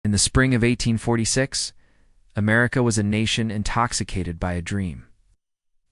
In the spring of 1846, America was a nation intoxicated by a dream.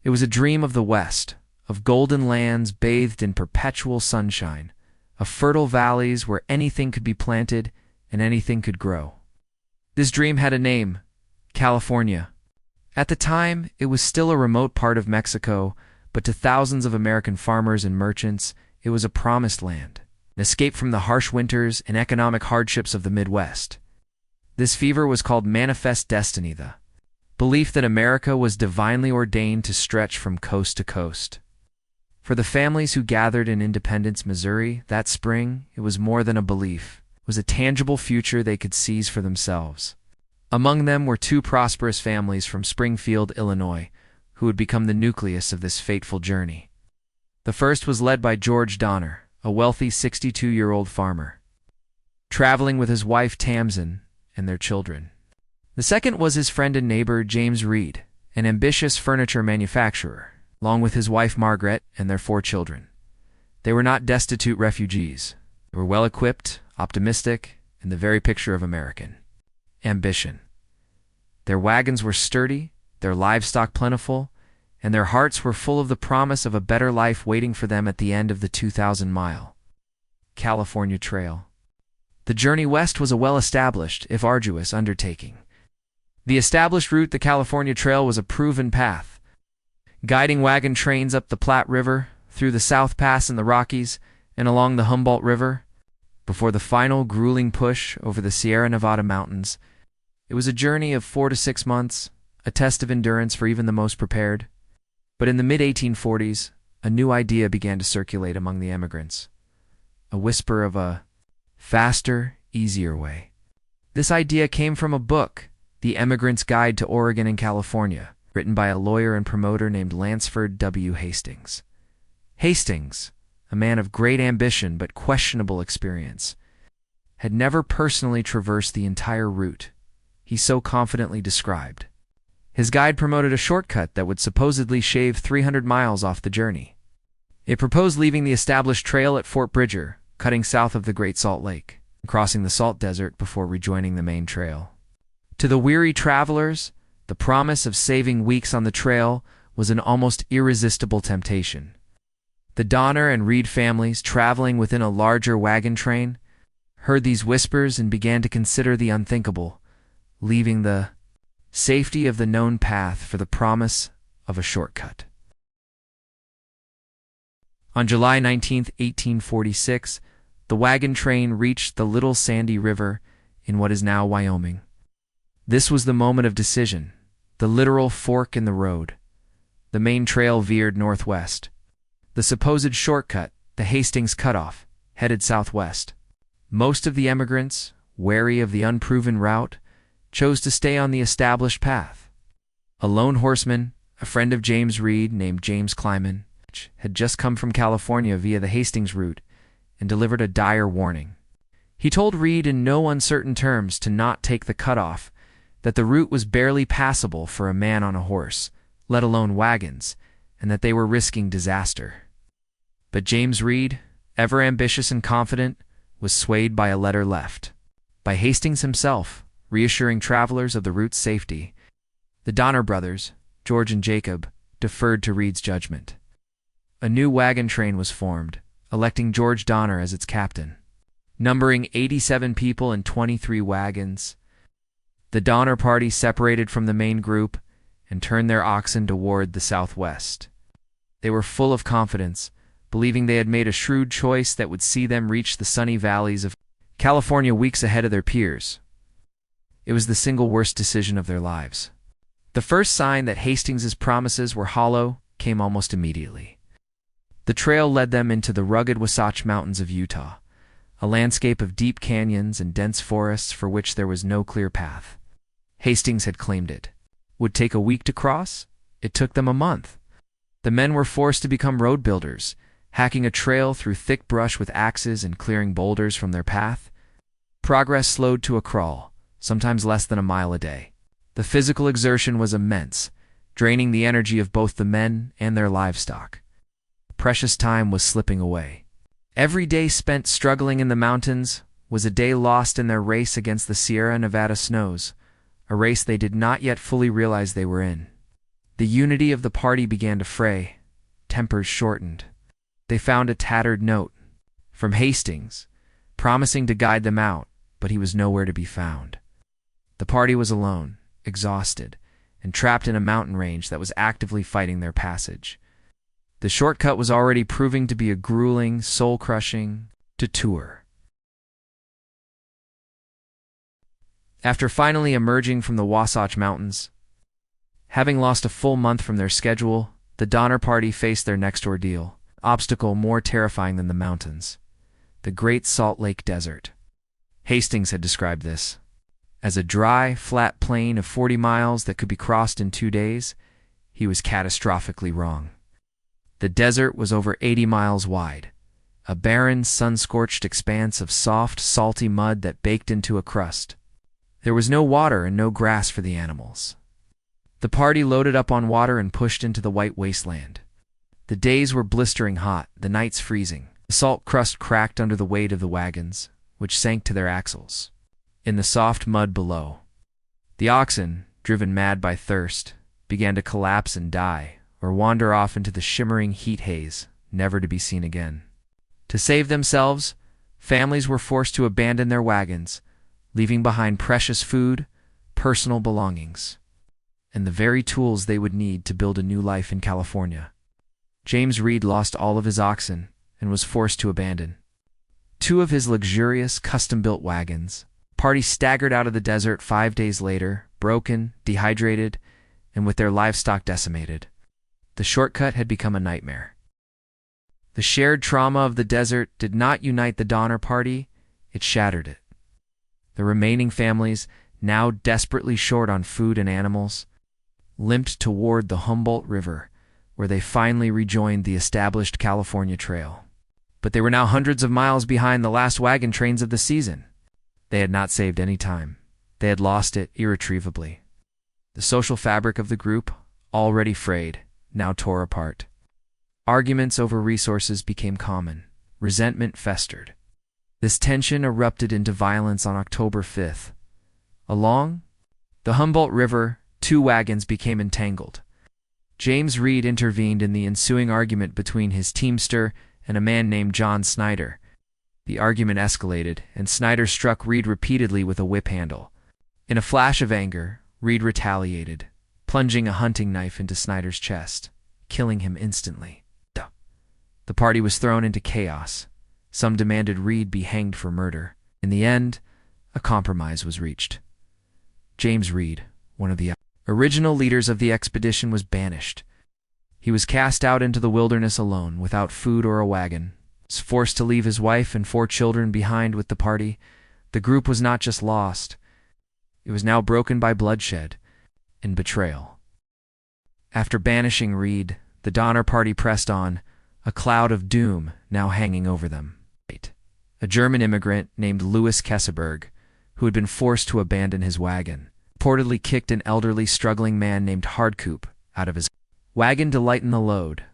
It was a dream of the West, of golden lands bathed in perpetual sunshine, of fertile valleys where anything could be planted and anything could grow. This dream had a name: California. At the time, it was still a remote part of Mexico, but to thousands of American farmers and merchants, it was a promised land, an escape from the harsh winters and economic hardships of the Midwest. This fever was called manifest destiny, the belief that America was divinely ordained to stretch from coast to coast. For the families who gathered in Independence, Missouri, that spring, it was more than a belief. It was a tangible future they could seize for themselves. Among them were two prosperous families from Springfield, Illinois, who would become the nucleus of this fateful journey. The first was led by George Donner, a wealthy 62-year-old farmer, traveling with his wife Tamsin and their children. The second was his friend and neighbor James Reed, an ambitious furniture manufacturer, along with his wife Margaret and their 4 children. They were not destitute refugees. They were well-equipped, optimistic, and the very picture of American ambition. Their wagons were sturdy, their livestock plentiful, and their hearts were full of the promise of a better life waiting for them at the end of the 2,000-mile California Trail. The journey west was a well-established, if arduous, undertaking. The established route, the California Trail, was a proven path, guiding wagon trains up the Platte River, through the South Pass in the Rockies, and along the Humboldt River, before the final grueling push over the Sierra Nevada mountains. It was a journey of 4 to 6 months, a test of endurance for even the most prepared. But in the mid-1840s, a new idea began to circulate among the emigrants, a whisper of a faster, easier way. This idea came from a book, The Emigrant's Guide to Oregon and California, written by a lawyer and promoter named Lansford W. Hastings. Hastings, a man of great ambition but questionable experience, had never personally traversed the entire route he so confidently described. His guide promoted a shortcut that would supposedly shave 300 miles off the journey. It proposed leaving the established trail at Fort Bridger, cutting south of the Great Salt Lake, and crossing the Salt Desert before rejoining the main trail. To the weary travelers, the promise of saving weeks on the trail was an almost irresistible temptation. The Donner and Reed families, traveling within a larger wagon train, heard these whispers and began to consider the unthinkable, leaving the safety of the known path for the promise of a shortcut. On July 19, 1846, the wagon train reached the Little Sandy River in what is now Wyoming. This was the moment of decision, the literal fork in the road. The main trail veered northwest. The supposed shortcut, the Hastings Cutoff, headed southwest. Most of the emigrants, wary of the unproven route, chose to stay on the established path. A lone horseman, a friend of James Reed named James Clyman, had just come from California via the Hastings route and delivered a dire warning. He told Reed in no uncertain terms to not take the cutoff, that the route was barely passable for a man on a horse, let alone wagons, and that they were risking disaster. But James Reed, ever ambitious and confident, was swayed by a letter left by Hastings himself, reassuring travelers of the route's safety. The Donner brothers, George and Jacob, deferred to Reed's judgment. A new wagon train was formed, electing George Donner as its captain. Numbering 87 people and 23 wagons, the Donner party separated from the main group and turned their oxen toward the southwest. They were full of confidence, believing they had made a shrewd choice that would see them reach the sunny valleys of California weeks ahead of their peers. It was the single worst decision of their lives. The first sign that Hastings's promises were hollow came almost immediately. The trail led them into the rugged Wasatch Mountains of Utah, a landscape of deep canyons and dense forests for which there was no clear path. Hastings had claimed it would take a week to cross. It took them a month. The men were forced to become road builders, hacking a trail through thick brush with axes and clearing boulders from their path. Progress slowed to a crawl, sometimes less than a mile a day. The physical exertion was immense, draining the energy of both the men and their livestock. Precious time was slipping away. Every day spent struggling in the mountains was a day lost in their race against the Sierra Nevada snows, a race they did not yet fully realize they were in. The unity of the party began to fray, tempers shortened. They found a tattered note from Hastings, promising to guide them out, but he was nowhere to be found. The party was alone, exhausted, and trapped in a mountain range that was actively fighting their passage. The shortcut was already proving to be a grueling, soul-crushing detour. After finally emerging from the Wasatch Mountains, having lost a full month from their schedule, the Donner Party faced their next ordeal, an obstacle more terrifying than the mountains: the Great Salt Lake Desert. Hastings had described this as a dry, flat plain of 40 miles that could be crossed in 2 days. He was catastrophically wrong. The desert was over 80 miles wide, a barren, sun-scorched expanse of soft, salty mud that baked into a crust. There was no water and no grass for the animals. The party loaded up on water and pushed into the white wasteland. The days were blistering hot, the nights freezing. The salt crust cracked under the weight of the wagons, which sank to their axles. In the soft mud below, the oxen, driven mad by thirst, began to collapse and die, or wander off into the shimmering heat haze, never to be seen again. To save themselves, families were forced to abandon their wagons, leaving behind precious food, personal belongings, and the very tools they would need to build a new life in California. James Reed lost all of his oxen and was forced to abandon 2 of his luxurious, custom-built wagons. Party staggered out of the desert 5 days later, broken, dehydrated, and with their livestock decimated. The shortcut had become a nightmare. The shared trauma of the desert did not unite the Donner Party, it shattered it. The remaining families, now desperately short on food and animals, limped toward the Humboldt River, where they finally rejoined the established California Trail. But they were now hundreds of miles behind the last wagon trains of the season. They had not saved any time. They had lost it irretrievably. The social fabric of the group, already frayed, now tore apart. Arguments over resources became common. Resentment festered. This tension erupted into violence on October 5th. Along the Humboldt River, 2 wagons became entangled. James Reed intervened in the ensuing argument between his teamster and a man named John Snyder. The argument escalated, and Snyder struck Reed repeatedly with a whip handle. In a flash of anger, Reed retaliated, plunging a hunting knife into Snyder's chest, killing him instantly. The party was thrown into chaos. Some demanded Reed be hanged for murder. In the end, a compromise was reached. James Reed, one of the original leaders of the expedition, was banished. He was cast out into the wilderness alone, without food or a wagon. He was forced to leave his wife and 4 children behind with the party. The group was not just lost. It was now broken by bloodshed and betrayal. After banishing Reed, the Donner Party pressed on, a cloud of doom now hanging over them. A German immigrant named Louis Kesseberg, who had been forced to abandon his wagon, reportedly kicked an elderly, struggling man named Hardcoop out of his wagon to lighten the load,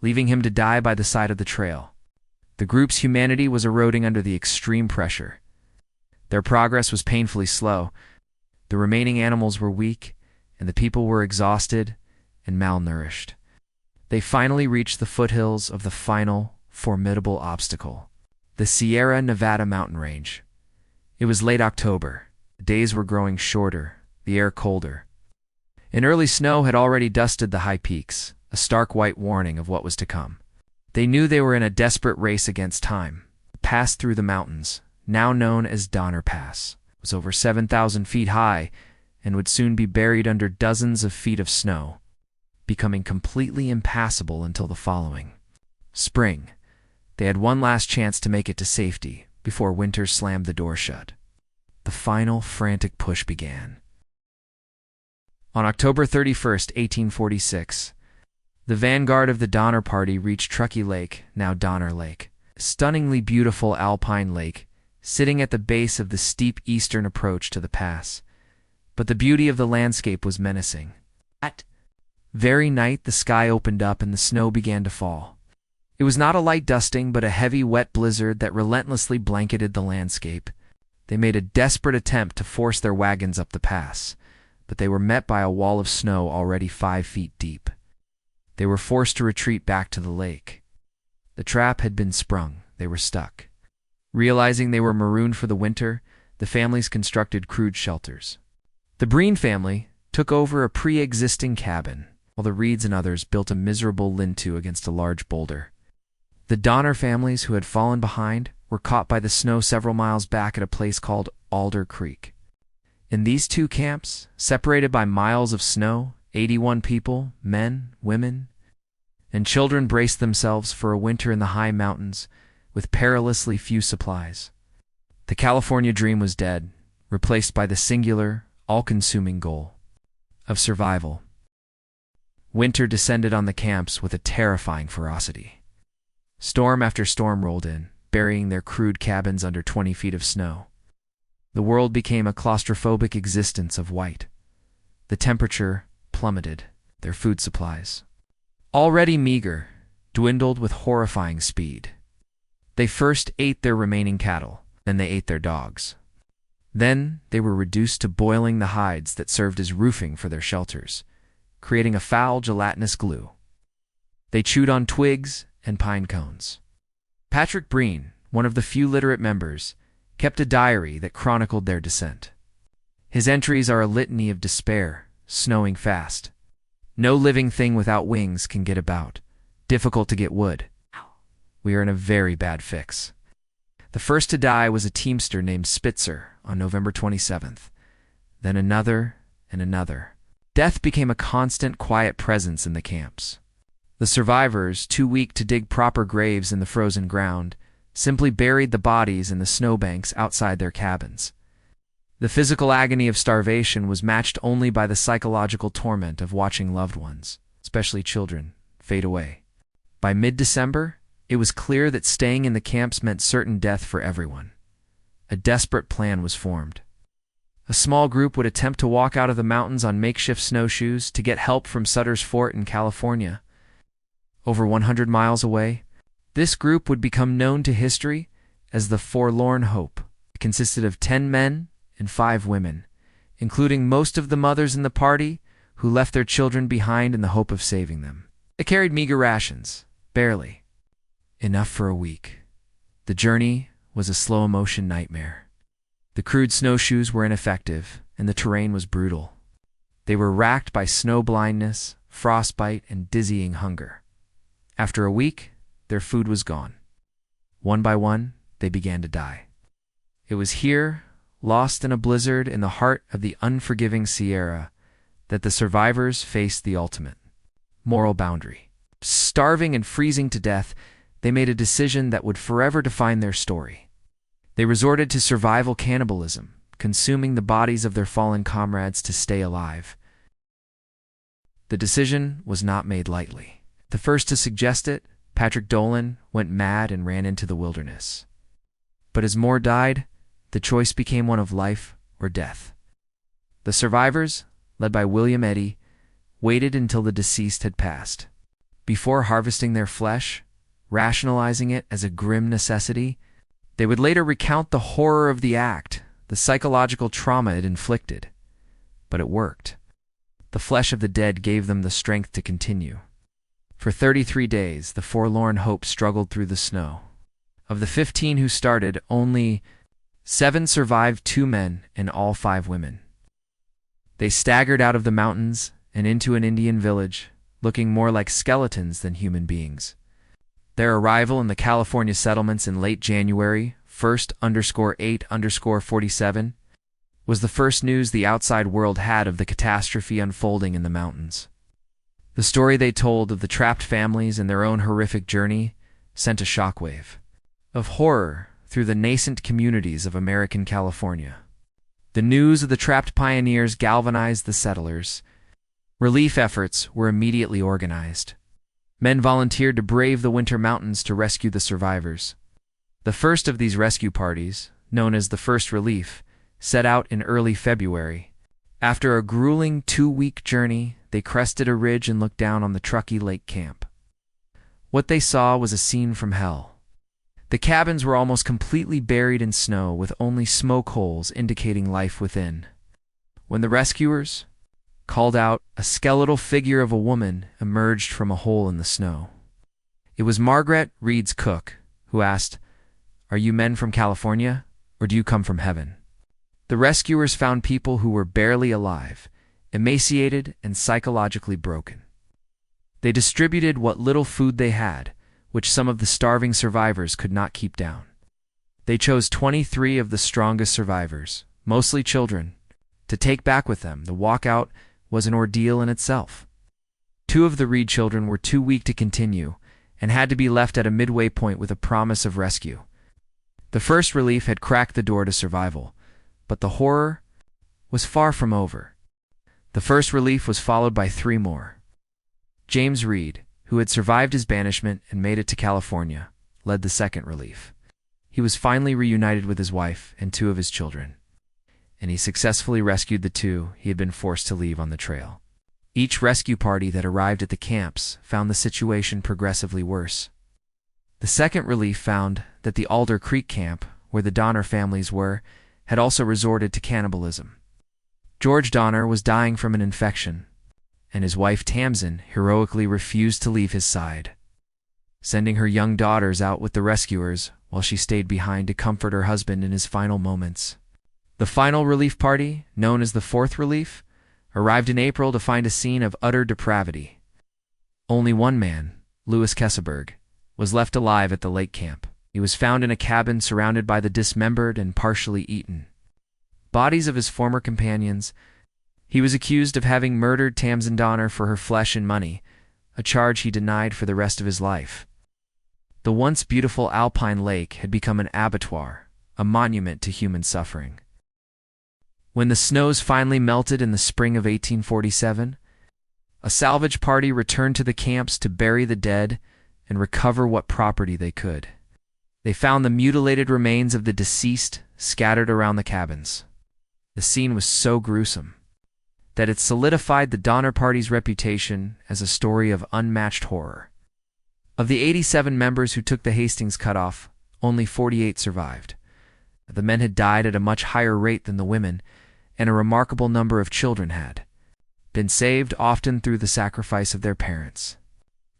leaving him to die by the side of the trail. The group's humanity was eroding under the extreme pressure. Their progress was painfully slow. The remaining animals were weak, and the people were exhausted and malnourished. They finally reached the foothills of the final, formidable obstacle: the Sierra Nevada mountain range. It was late October. The days were growing shorter, the air colder. An early snow had already dusted the high peaks, a stark white warning of what was to come. They knew they were in a desperate race against time. The pass through the mountains, now known as Donner Pass, was over 7,000 feet high and would soon be buried under dozens of feet of snow, becoming completely impassable until the following spring. They had one last chance to make it to safety before winter slammed the door shut. The final frantic push began. On October 31st, 1846, the vanguard of the Donner Party reached Truckee Lake, now Donner Lake, a stunningly beautiful alpine lake sitting at the base of the steep eastern approach to the pass. But the beauty of the landscape was menacing. That very night, the sky opened up and the snow began to fall. It was not a light dusting, but a heavy, wet blizzard that relentlessly blanketed the landscape. They made a desperate attempt to force their wagons up the pass, but they were met by a wall of snow already 5 feet deep. They were forced to retreat back to the lake. The trap had been sprung. They were stuck. Realizing they were marooned for the winter, the families constructed crude shelters. The Breen family took over a pre-existing cabin, while the Reeds and others built a miserable lean-to against a large boulder. The Donner families who had fallen behind were caught by the snow several miles back at a place called Alder Creek. In these two camps, separated by miles of snow, 81 people, men, women, and children braced themselves for a winter in the high mountains with perilously few supplies. The California dream was dead, replaced by the singular, all-consuming goal of survival. Winter descended on the camps with a terrifying ferocity. Storm after storm rolled in, burying their crude cabins under 20 feet of snow. The world became a claustrophobic existence of white. The temperature plummeted, their food supplies, already meager, dwindled with horrifying speed. They first ate their remaining cattle, then they ate their dogs. Then they were reduced to boiling the hides that served as roofing for their shelters, creating a foul gelatinous glue. They chewed on twigs and pine cones. Patrick Breen, one of the few literate members, kept a diary that chronicled their descent. His entries are a litany of despair, snowing fast. No living thing without wings can get about. Difficult to get wood. We are in a very bad fix. The first to die was a teamster named Spitzer on November 27th. Then another and another. Death became a constant, quiet presence in the camps. The survivors, too weak to dig proper graves in the frozen ground, simply buried the bodies in the snowbanks outside their cabins. The physical agony of starvation was matched only by the psychological torment of watching loved ones, especially children, fade away. By mid-December, it was clear that staying in the camps meant certain death for everyone. A desperate plan was formed. A small group would attempt to walk out of the mountains on makeshift snowshoes to get help from Sutter's Fort in California. Over 100 miles away, this group would become known to history as the Forlorn Hope. It consisted of 10 men and 5 women, including most of the mothers in the party who left their children behind in the hope of saving them. They carried meager rations, barely. Enough for a week. The journey was a slow-motion nightmare. The crude snowshoes were ineffective, and the terrain was brutal. They were racked by snow blindness, frostbite, and dizzying hunger. After a week, their food was gone. One by one, they began to die. It was here, lost in a blizzard in the heart of the unforgiving Sierra, that the survivors faced the ultimate moral boundary. Starving and freezing to death, they made a decision that would forever define their story. They resorted to survival cannibalism, consuming the bodies of their fallen comrades to stay alive. The decision was not made lightly. The first to suggest it, Patrick Dolan, went mad and ran into the wilderness. But as more died, the choice became one of life or death. The survivors, led by William Eddy, waited until the deceased had passed. Before harvesting their flesh, rationalizing it as a grim necessity, they would later recount the horror of the act, the psychological trauma it inflicted. But it worked. The flesh of the dead gave them the strength to continue. For 33 days, the Forlorn Hope struggled through the snow. Of the 15 who started, only 7 survived, 2 men and all 5 women. They staggered out of the mountains and into an Indian village, looking more like skeletons than human beings. Their arrival in the California settlements in late January, 1/8/47, was the first news the outside world had of the catastrophe unfolding in the mountains. The story they told of the trapped families and their own horrific journey sent a shockwave of horror through the nascent communities of American California. The news of the trapped pioneers galvanized the settlers. Relief efforts were immediately organized. Men volunteered to brave the winter mountains to rescue the survivors. The first of these rescue parties, known as the First Relief, set out in early February. After a grueling 2-week journey, they crested a ridge and looked down on the Truckee Lake camp. What they saw was a scene from hell. The cabins were almost completely buried in snow, with only smoke holes indicating life within. When the rescuers called out, a skeletal figure of a woman emerged from a hole in the snow. It was Margaret, Reed's cook, who asked, "Are you men from California, or do you come from heaven?" The rescuers found people who were barely alive, emaciated and psychologically broken. They distributed what little food they had, which some of the starving survivors could not keep down. They chose 23 of the strongest survivors, mostly children, to take back with them. The walkout was an ordeal in itself. 2 of the Reed children were too weak to continue and had to be left at a midway point with a promise of rescue. The first relief had cracked the door to survival, but the horror was far from over. The first relief was followed by 3 more. James Reed, who had survived his banishment and made it to California, led the second relief. He was finally reunited with his wife and 2 of his children, and he successfully rescued the 2 he had been forced to leave on the trail. Each rescue party that arrived at the camps found the situation progressively worse. The second relief found that the Alder Creek camp, where the Donner families were, had also resorted to cannibalism. George Donner was dying from an infection, and his wife Tamsin heroically refused to leave his side, sending her young daughters out with the rescuers while she stayed behind to comfort her husband in his final moments. The final relief party, known as the fourth relief, arrived in April to find a scene of utter depravity. Only one man, Louis Kesselberg, was left alive at the lake camp. He was found in a cabin surrounded by the dismembered and partially eaten bodies of his former companions. He was accused of having murdered Tamsin Donner for her flesh and money, a charge he denied for the rest of his life. The once beautiful alpine lake had become an abattoir, a monument to human suffering. When the snows finally melted in the spring of 1847, a salvage party returned to the camps to bury the dead and recover what property they could. They found the mutilated remains of the deceased scattered around the cabins. The scene was so gruesome that it solidified the Donner Party's reputation as a story of unmatched horror. Of the 87 members who took the Hastings cutoff, only 48 survived. The men had died at a much higher rate than the women, and a remarkable number of children had been saved, often through the sacrifice of their parents.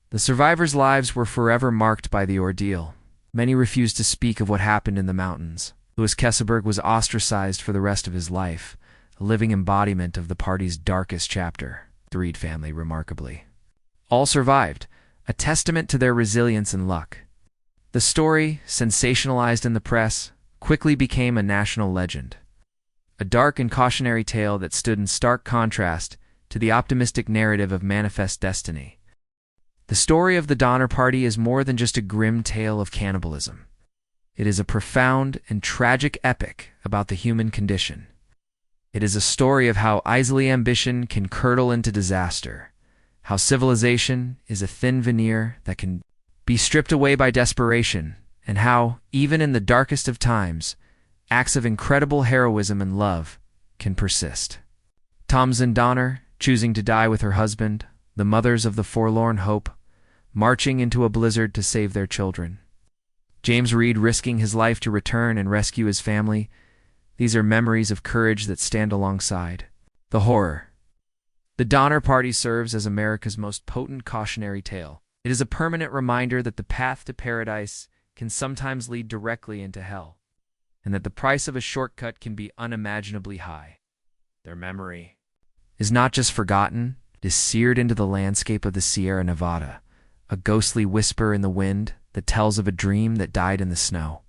The survivors' lives were forever marked by the ordeal. Many refused to speak of what happened in the mountains. Louis Kesselberg was ostracized for the rest of his life, a living embodiment of the party's darkest chapter. The Reed family, remarkably, all survived, a testament to their resilience and luck. The story, sensationalized in the press, quickly became a national legend, a dark and cautionary tale that stood in stark contrast to the optimistic narrative of manifest destiny. The story of the Donner Party is more than just a grim tale of cannibalism. It is a profound and tragic epic about the human condition. It is a story of how easily ambition can curdle into disaster, how civilization is a thin veneer that can be stripped away by desperation, and how, even in the darkest of times, acts of incredible heroism and love can persist. Tamsin Donner, choosing to die with her husband, the mothers of the forlorn hope, marching into a blizzard to save their children. James Reed risking his life to return and rescue his family. These are memories of courage that stand alongside the horror. The Donner Party serves as America's most potent cautionary tale. It is a permanent reminder that the path to paradise can sometimes lead directly into hell, and that the price of a shortcut can be unimaginably high. Their memory is not just forgotten, it is seared into the landscape of the Sierra Nevada, a ghostly whisper in the wind that tells of a dream that died in the snow.